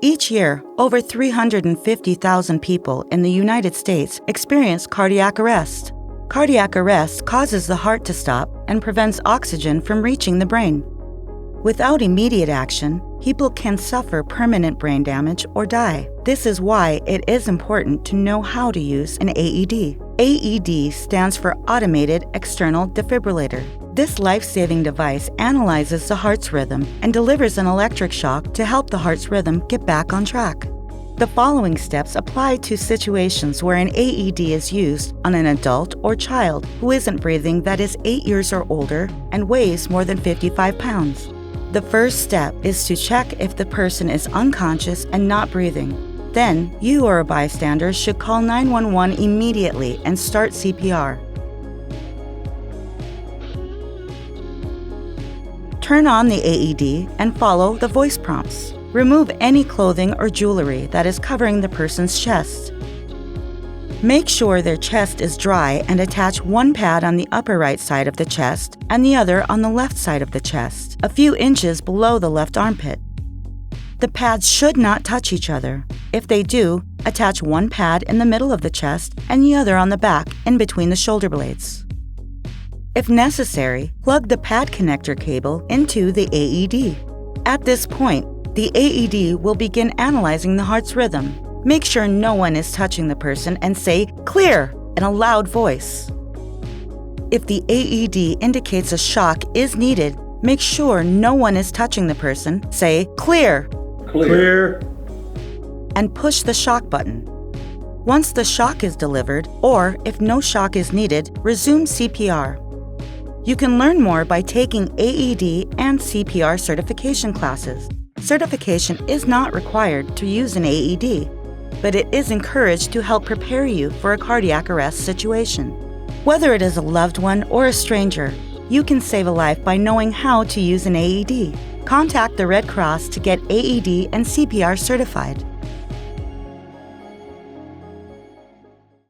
Each year, over 350,000 people in the United States experience cardiac arrest. Cardiac arrest causes the heart to stop and prevents oxygen from reaching the brain. Without immediate action, people can suffer permanent brain damage or die. This is why it is important to know how to use an AED. AED stands for Automated External Defibrillator. This life-saving device analyzes the heart's rhythm and delivers an electric shock to help the heart's rhythm get back on track. The following steps apply to situations where an AED is used on an adult or child who isn't breathing that is 8 years or older and weighs more than 55 pounds. The first step is to check if the person is unconscious and not breathing. Then, you or a bystander should call 911 immediately and start CPR. Turn on the AED and follow the voice prompts. Remove any clothing or jewelry that is covering the person's chest. Make sure their chest is dry and attach one pad on the upper right side of the chest and the other on the left side of the chest, a few inches below the left armpit. The pads should not touch each other. If they do, attach one pad in the middle of the chest and the other on the back in between the shoulder blades. If necessary, plug the pad connector cable into the AED. At this point, the AED will begin analyzing the heart's rhythm. Make sure no one is touching the person and say "clear" in a loud voice. If the AED indicates a shock is needed, make sure no one is touching the person, say "clear" Clear. and push the shock button. Once the shock is delivered, or if no shock is needed, resume CPR. You can learn more by taking AED and CPR certification classes. Certification is not required to use an AED, but it is encouraged to help prepare you for a cardiac arrest situation. Whether it is a loved one or a stranger, you can save a life by knowing how to use an AED. Contact the Red Cross to get AED and CPR certified.